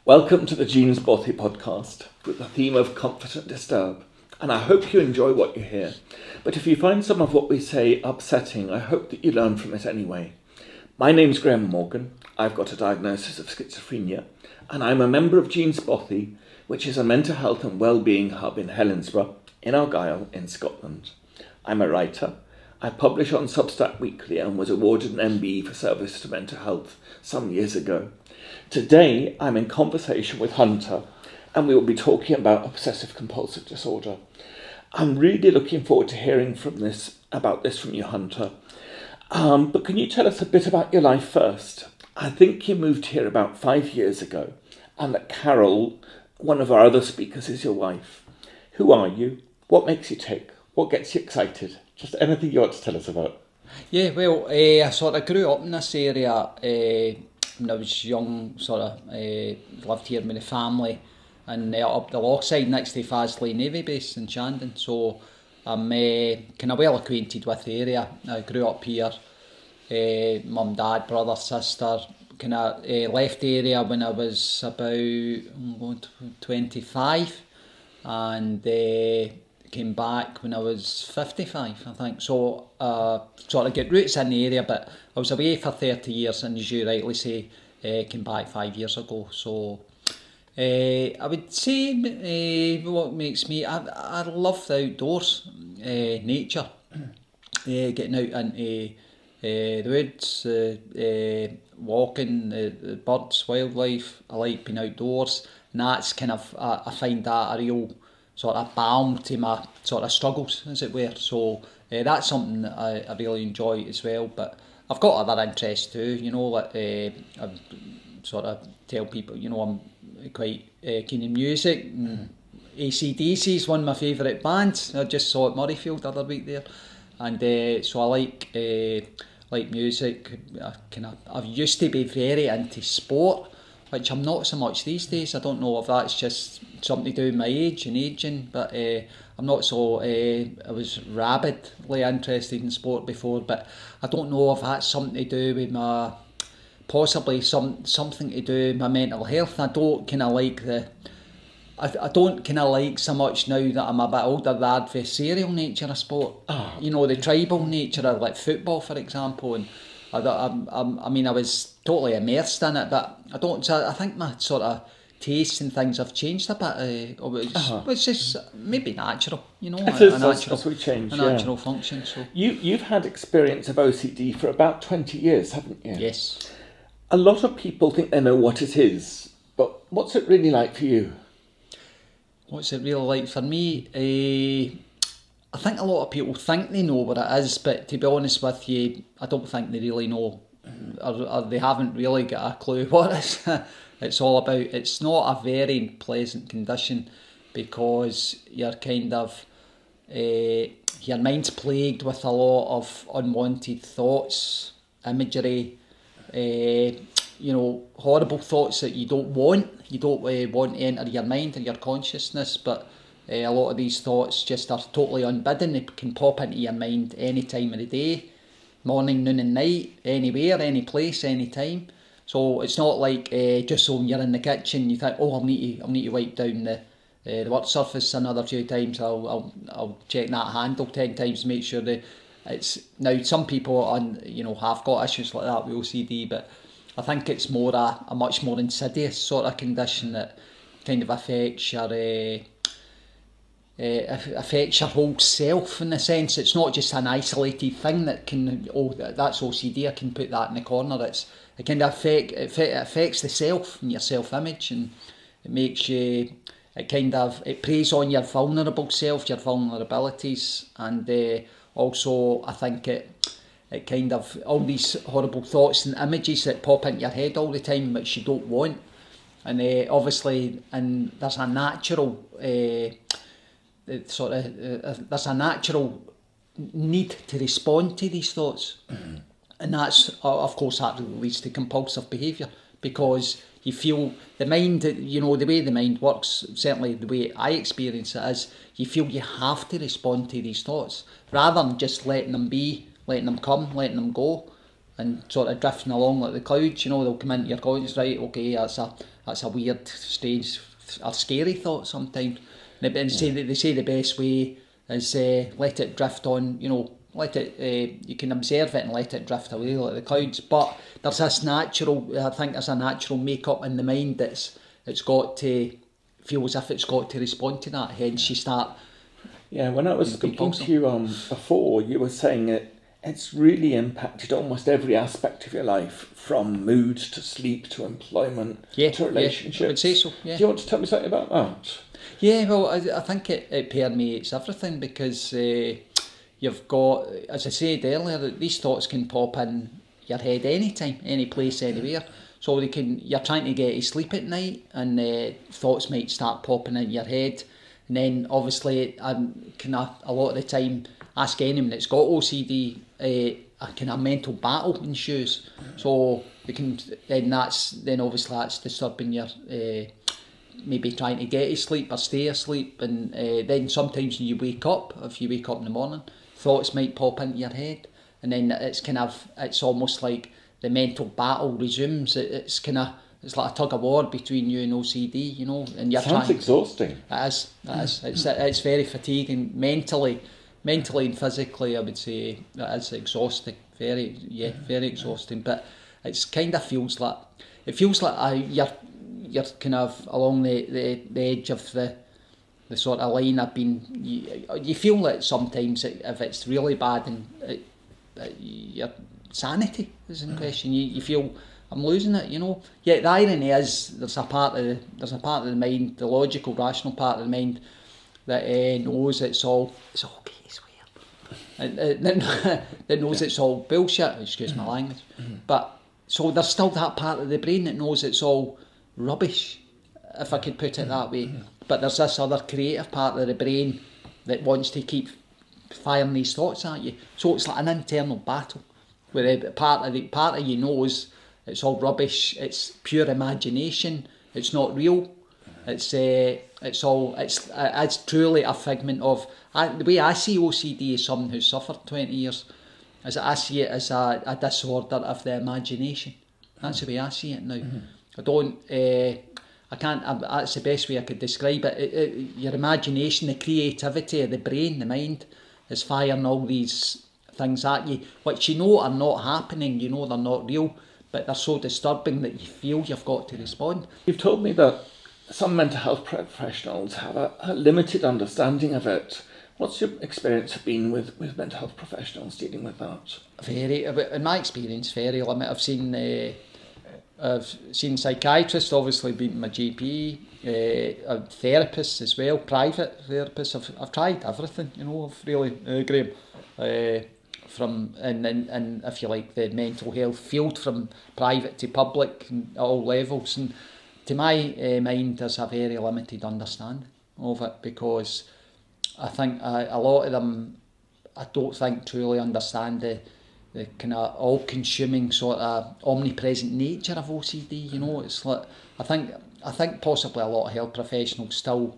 Welcome to the Bothy podcast with the theme of comfort and disturb. And I hope you enjoy what you hear. But if you find some of what we say upsetting, I hope that you learn from it anyway. My name's Morgan. I've got a diagnosis of schizophrenia, and I'm a member of Bothy, which is a mental health and wellbeing hub in Helensburgh, in Argyll, in Scotland. I'm a writer. I publish on Substack weekly and was awarded an MBE for service to mental health some years ago. Today, I'm in conversation with Hunter, and we will be talking about obsessive compulsive disorder. I'm really looking forward to hearing about this from you, Hunter. But can you tell us a bit about your life first? I think you moved here about 5 years ago, and that Carol, one of our other speakers, is your wife. Who are you? What makes you tick? What gets you excited? Just anything you want to tell us about. Yeah, well, I sort of grew up in this area when I was young, lived here with the family and up the loch side next to Fasley Navy Base in Shandon. So I'm kind of well acquainted with the area. I grew up here, mum, dad, brother, sister. Kind of left the area when I was about 25 and came back when I was 55, I think. So sort of get roots in the area, but I was away for 30 years, and as you rightly say, came back 5 years ago. So I would say what makes me, I love the outdoors, nature, getting out into the woods, walking, the birds, wildlife. I like being outdoors, and that's kind of, I find that a real sort of balm to my sort of struggles, as it were. So that's something that I really enjoy as well. But I've got other interests too, like I sort of tell people, I'm quite keen in music. AC/DC is one of my favourite bands. I just saw at Murrayfield the other week there, and so I like music. I used to be very into sport, which I'm not so much these days. I don't know if that's just something to do with my age and ageing, but I'm not so, I was rabidly interested in sport before, but I don't know if that's something to do with possibly something to do with my mental health. I don't kind of like I don't kind of like so much now that I'm a bit older, the adversarial nature of sport. The tribal nature of like football, for example, and I mean, I was totally immersed in it, but I think my sort of tastes and things have changed a bit, which is maybe natural, Change, a natural function. So You've had experience of OCD for about 20 years, haven't you? Yes. A lot of people think they know what it is, but what's it really like for you? What's it really like for me? I think a lot of people think they know what it is, but to be honest with you, I don't think they really know, or they haven't really got a clue what it's all about. It's not a very pleasant condition because you're kind of, your mind's plagued with a lot of unwanted thoughts, imagery, horrible thoughts that you don't want. You don't want to enter your mind and your consciousness, but a lot of these thoughts just are totally unbidden. They can pop into your mind any time of the day, morning, noon and night, anywhere, any place, any time. So it's not like just when you're in the kitchen you think, I'll need to wipe down the work surface another few times. I'll check that handle 10 times to make sure that it's. Now some people have got issues like that with OCD, but I think it's more a much more insidious sort of condition that kind of affects your whole self in a sense. It's not just an isolated thing that can, that's OCD, I can put that in the corner. It kind of affects the self and your self-image, and it makes you, it preys on your vulnerable self, your vulnerabilities, and also I think it kind of, all these horrible thoughts and images that pop into your head all the time which you don't want, and obviously, and there's a natural there's a natural need to respond to these thoughts, and that's of course that leads to compulsive behaviour, because you feel the mind, the way the mind works, certainly the way I experience it, is you feel you have to respond to these thoughts rather than just letting them be, letting them come, letting them go, and sort of drifting along like the clouds. They'll come into your conscious, right, okay, that's that's a weird, strange, or scary thought sometimes. And they say the best way is let it drift on, let it, you can observe it and let it drift away like the clouds. But there's this I think there's a natural make-up in the mind it's got to feel as if it's got to respond to that. Hence you start... Yeah, when I was speaking to you before, you were saying it's really impacted almost every aspect of your life, from mood to sleep to employment to relationships. Yeah, I would say so, yeah. Do you want to tell me something about that? Yeah, well, I think it permeates everything because you've got, as I said earlier, these thoughts can pop in your head anytime, any place, anywhere. So you're trying to get to sleep at night and thoughts might start popping in your head. And then obviously a lot of the time ask anyone that's got OCD, a kind of mental battle ensues. So then obviously that's disturbing your maybe trying to get to sleep or stay asleep, and then sometimes when you wake up, if you wake up in the morning, thoughts might pop into your head, and then it's almost like the mental battle resumes. It's like a tug of war between you and OCD, and you're Sounds exhausting. It is. It's very fatiguing mentally and physically. I would say it is exhausting. Very exhausting. But it's kind of feels like you're kind of along the edge of the sort of line. You feel that sometimes if it's really bad and your sanity is in question, you feel I'm losing it, Yet the irony is there's a part of the mind, the logical, rational part of the mind, that knows it's okay, swear, and that knows it's all bullshit. Excuse my language, but so there's still that part of the brain that knows it's all rubbish, if I could put it that way. But there's this other creative part of the brain that wants to keep firing these thoughts at you. So it's like an internal battle where part of you knows it's all rubbish, it's pure imagination, it's not real, it's truly a figment of... the way I see OCD as someone who's suffered 20 years, is I see it as a disorder of the imagination. That's the way I see it now. That's the best way I could describe it. Your imagination, the creativity of the brain, the mind, is firing all these things at you, which are not happening, they're not real, but they're so disturbing that you feel you've got to respond. You've told me that some mental health professionals have a limited understanding of it. What's your experience been with mental health professionals dealing with that? In my experience, very limited. I've seen psychiatrists, obviously been my GP, therapists as well, private therapists. I've tried everything, I've really, Graham, from and if you like the mental health field, from private to public at all levels, and to my mind there's a very limited understanding of it, because I think a lot of them, I don't think truly understand the kind of all-consuming sort of omnipresent nature of OCD. It's like I think possibly a lot of health professionals still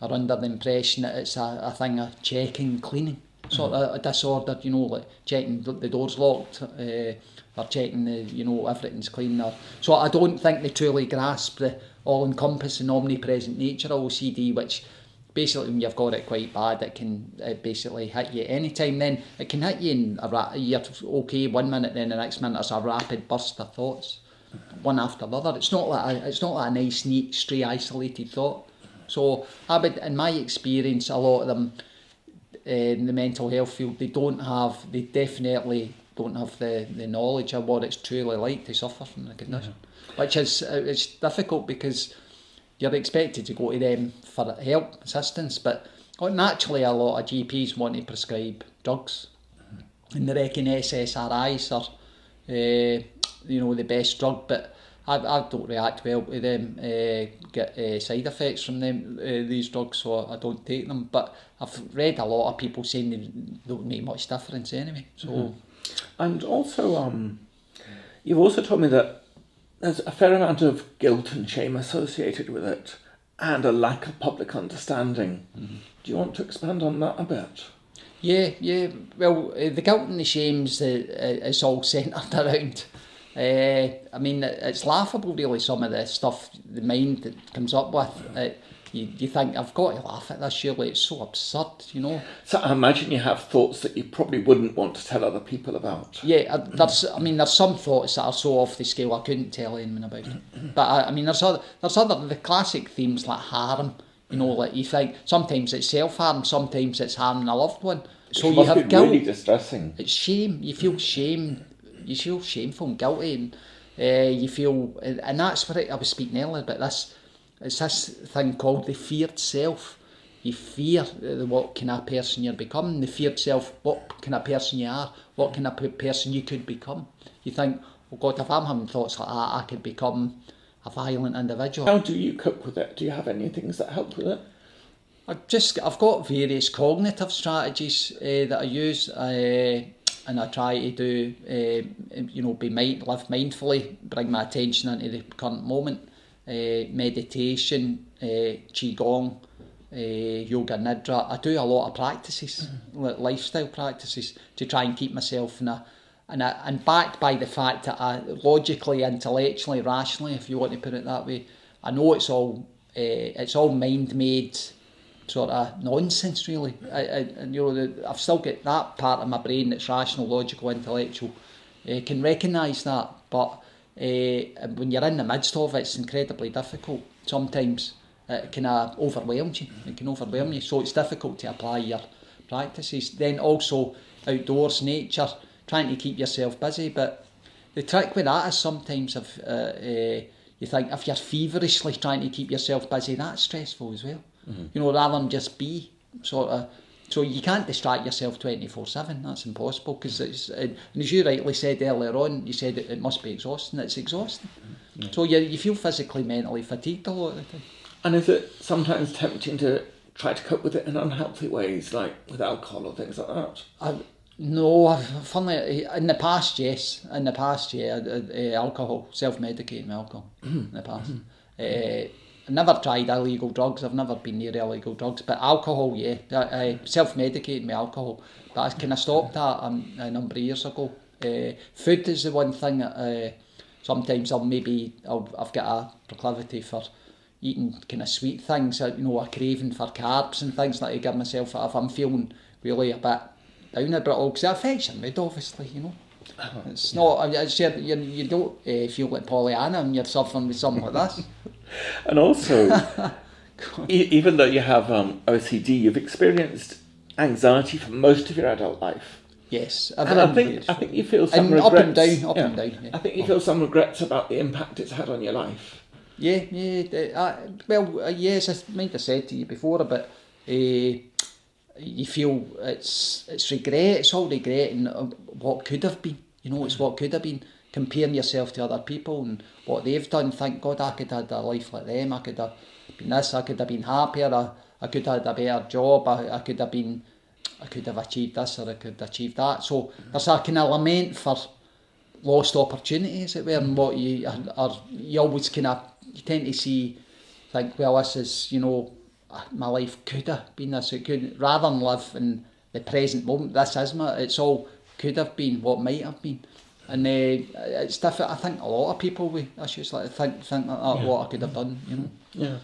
are under the impression that it's a thing of checking, cleaning, sort of a disorder. Like checking the door's locked, or checking everything's clean. So I don't think they truly grasp the all-encompassing, omnipresent nature of OCD, which basically, when you've got it quite bad, it can basically hit you anytime. Then it can hit you in you're okay 1 minute, then the next minute there's a rapid burst of thoughts, one after the other. It's not like a nice, neat, stray, isolated thought. So in my experience, a lot of them in the mental health field, they definitely don't have the knowledge of what it's truly like to suffer from the condition, which is it's difficult because you're expected to go to them for help, assistance, but naturally a lot of GPs want to prescribe drugs, and they reckon SSRIs are the best drug, but I don't react well to them, get side effects from them, these drugs, so I don't take them. But I've read a lot of people saying they don't make much difference anyway. So, and also, you've also told me that there's a fair amount of guilt and shame associated with it, and a lack of public understanding. Do you want to expand on that a bit? Yeah. Well, the guilt and the shames is all centred around I mean, it's laughable really, some of the stuff the mind that comes up with. You think, I've got to laugh at this, surely it's so absurd, you know. So I imagine you have thoughts that you probably wouldn't want to tell other people about. Yeah, there's some thoughts that are so off the scale I couldn't tell anyone about it. But I mean, there's other the classic themes like harm, you know, like you think sometimes it's self-harm, sometimes it's harming a loved one. So Which you must have be guilt. really distressing. It's shame. You feel shame. You feel shameful and guilty, and you feel, and that's what I was speaking earlier about this. It's this thing called the feared self. You fear what kind of person you're becoming. The feared self, what kind of person you are, what kind of person you could become. You think, oh God, if I'm having thoughts like that, I could become a violent individual. How do you cope with it? Do you have any things that help with it? I've got various cognitive strategies that I use, and I try to do, live mindfully, bring my attention into the current moment. Meditation, qigong, yoga nidra. I do a lot of practices, lifestyle practices, to try and keep myself and backed by the fact that I logically, intellectually, rationally, if you want to put it that way, I know it's all mind-made sort of nonsense, really. I've still got that part of my brain that's rational, logical, intellectual, can recognise that, but when you're in the midst of it, it's incredibly difficult. Sometimes it kind of overwhelms you. It can overwhelm you, so it's difficult to apply your practices. Then also outdoors, nature, trying to keep yourself busy. But the trick with that is sometimes if you think if you're feverishly trying to keep yourself busy, that's stressful as well. Mm-hmm. You know, rather than just be sort of. So you can't distract yourself 24/7. That's impossible, because and as you rightly said earlier on, you said it must be exhausting. It's exhausting. Mm-hmm. So you feel physically, mentally fatigued a lot of the time. And is it sometimes tempting to try to cope with it in unhealthy ways, like with alcohol or things like that? No, funnily, in the past, yes. In the past, yeah, alcohol, self-medicating with alcohol in the past. I never tried illegal drugs. I've never been near illegal drugs, but alcohol, yeah. I self-medicating with alcohol, but I kind of stopped that a number of years ago. Food is the one thing that sometimes I've got a proclivity for eating kind of sweet things. A craving for carbs and things like to give myself, if I'm feeling really a bit down a bit, because it affects your mood, obviously, you know. It's not. You don't feel like Pollyanna when you're suffering with something like this. And also, even though you have OCD, you've experienced anxiety for most of your adult life. Yes, and I think you feel some regrets. Up and down. Yeah. I think you feel some regrets about the impact it's had on your life. Yeah. Yes, I might have said to you before, but you feel it's regret. It's all regret and what could have been. You know, it's what could have been. Comparing yourself to other people and what they've done. Thank God I could have had a life like them. I could have been this. I could have been happier. I could have had a better job. I could have achieved this, or I could have achieved that. So there's a kind of lament for lost opportunities, as it were, and what you always you tend to think, well, this is, my life could have been this. It could, rather than live in the present moment. This is it's all could have been, what might have been. And it's different. I think a lot of people with issues like think like that, what I could have done, Yeah.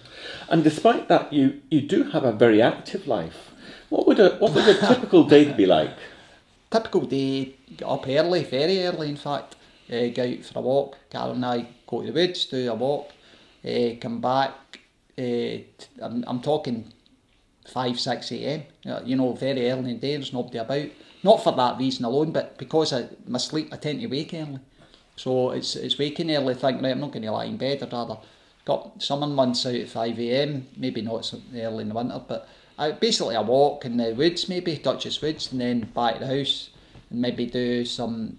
And despite that, you do have a very active life. What would a typical day be like? Typical day, get up early, very early in fact, go out for a walk. Carol and I go to the woods, do a walk, come back. I'm talking 5, 6 a.m. Very early in the day, there's nobody about. Not for that reason alone, but because of my sleep, I tend to wake early. So it's waking early, thinking, right, I'm not going to lie in bed. I'd rather got summer months out at 5 a.m, maybe not so early in the winter, but basically a walk in the woods, maybe Duchess Woods, and then back to the house and maybe do something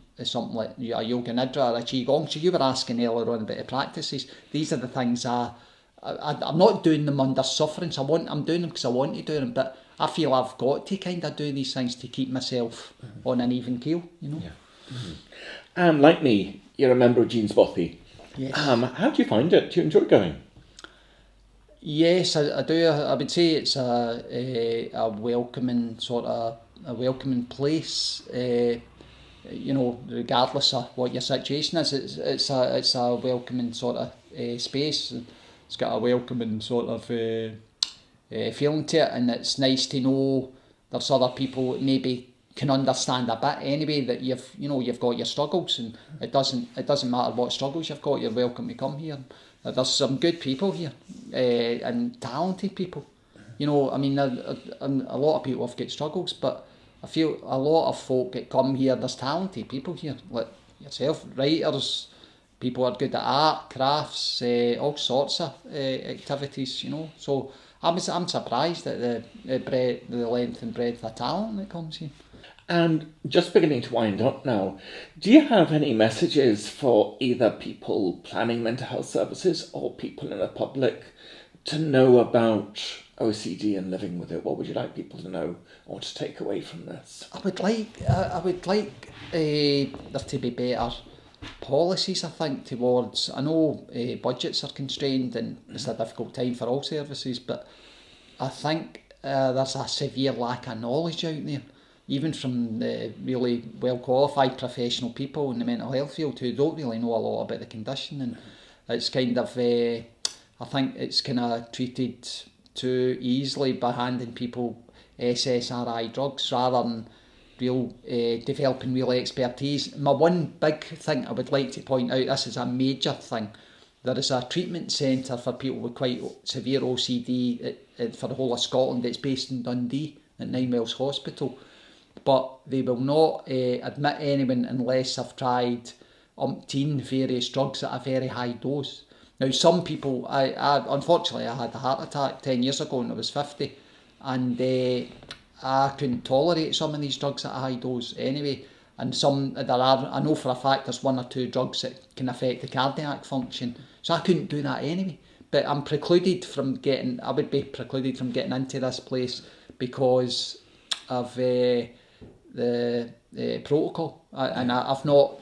like a yoga nidra or a qigong. So you were asking earlier on about the practices. These are the things I'm not doing them under sufferance. I'm doing them because I want to do them, but I feel I've got to kind of do these things to keep myself on an even keel, Yeah. Mm-hmm. And like me, you're a member of Jean's Bothy. Yes. How do you find it? Do you enjoy going? Yes, I do. I would say it's a welcoming place. regardless of what your situation is, it's a welcoming sort of space. It's got a welcoming sort of feeling to it, and it's nice to know there's other people that maybe can understand a bit anyway, that you've got your struggles, and it doesn't matter what struggles you've got, you're welcome to come here. There's some good people here, and talented people. A lot of people have got struggles, but I feel a lot of folk that come here, there's talented people here, like yourself, writers, people are good at art, crafts, all sorts of activities, So I'm surprised at the length and breadth of talent that comes here. And just beginning to wind up now, do you have any messages for either people planning mental health services or people in the public to know about OCD and living with it? What would you like people to know or to take away from this? I would like there to be better policies, I think, towards... I know budgets are constrained and it's a difficult time for all services, but I think there's a severe lack of knowledge out there, even from the really well-qualified professional people in the mental health field who don't really know a lot about the condition, and it's kind of... I think it's kind of treated too easily by handing people SSRI drugs rather than developing real expertise. My one big thing I would like to point out, this is a major thing, there is a treatment centre for people with quite severe OCD for the whole of Scotland. It's based in Dundee at 9 Miles Hospital, but they will not admit anyone unless they've tried umpteen various drugs at a very high dose. Now, some people, unfortunately I had a heart attack 10 years ago when I was 50, and I couldn't tolerate some of these drugs at a high dose anyway, and I know for a fact there's 1 or 2 drugs that can affect the cardiac function, so I couldn't do that anyway. But I would be precluded from getting into this place because of the protocol, and I've not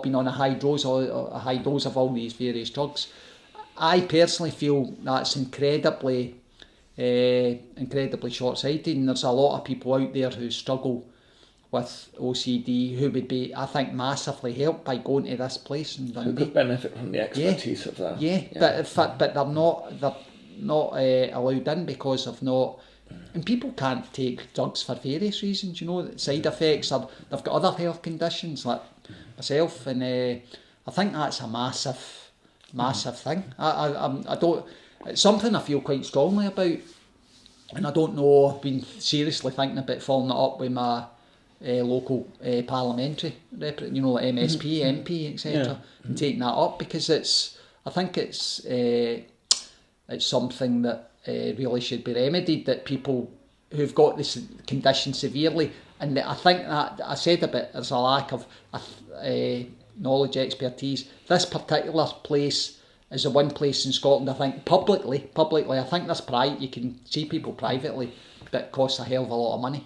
been on a high dose of all these various drugs. I personally feel that's incredibly short-sighted, and there's a lot of people out there who struggle with OCD who would be, I think, massively helped by going to this place in Dundee. Who could benefit from the expertise of that. Yeah. But they're not allowed in because of not... And people can't take drugs for various reasons, side effects, they've got other health conditions like myself, and I think that's a massive thing. I don't... It's something I feel quite strongly about, and I don't know, I've been seriously thinking about following it up with my local parliamentary like MSP, MP, etc., and taking that up, because I think it's something that really should be remedied, that people who've got this condition severely, and I think that I said a bit, there's a lack of knowledge, expertise. This particular place is the one place in Scotland, I think, publicly, I think there's you can see people privately, but it costs a hell of a lot of money,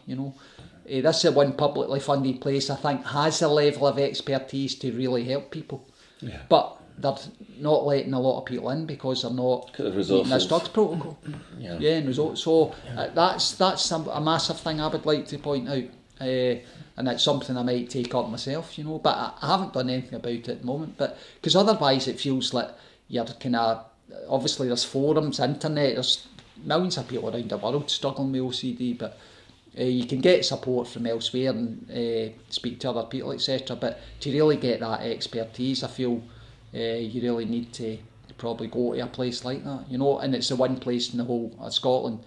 This is the one publicly funded place, I think, has the level of expertise to really help people. Yeah. But they're not letting a lot of people in because they're not meeting this drugs protocol. And results. So that's a massive thing I would like to point out, and it's something I might take up myself, But I haven't done anything about it at the moment. But because otherwise it feels like you're kind of... Obviously there's forums, internet, there's millions of people around the world struggling with OCD, but you can get support from elsewhere and speak to other people, etc. But to really get that expertise, I feel you really need to probably go to a place like that, and it's the one place in the whole of Scotland.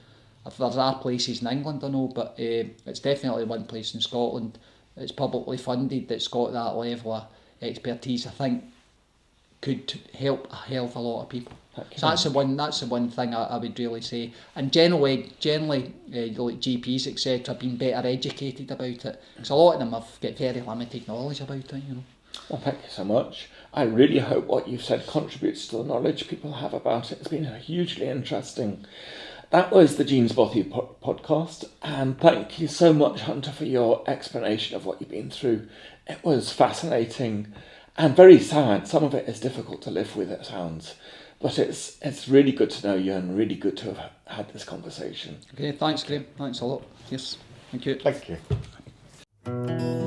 There are places in England, I know, but it's definitely one place in Scotland. It's publicly funded, that's got that level of expertise, I think could help a hell of a lot of people. So that's the one thing I would really say. And generally like GPs, etc., being better educated about it, because a lot of them have got very limited knowledge about it, Well, thank you so much. I really hope what you've said contributes to the knowledge people have about it. It's been hugely interesting. That was the Jean's Bothy podcast, and thank you so much, Hunter, for your explanation of what you've been through. It was fascinating and very sad. Some of it is difficult to live with, it sounds, but it's really good to know you and really good to have had this conversation. Okay, thanks, Graham. Thanks a lot. Yes, thank you. Thank you.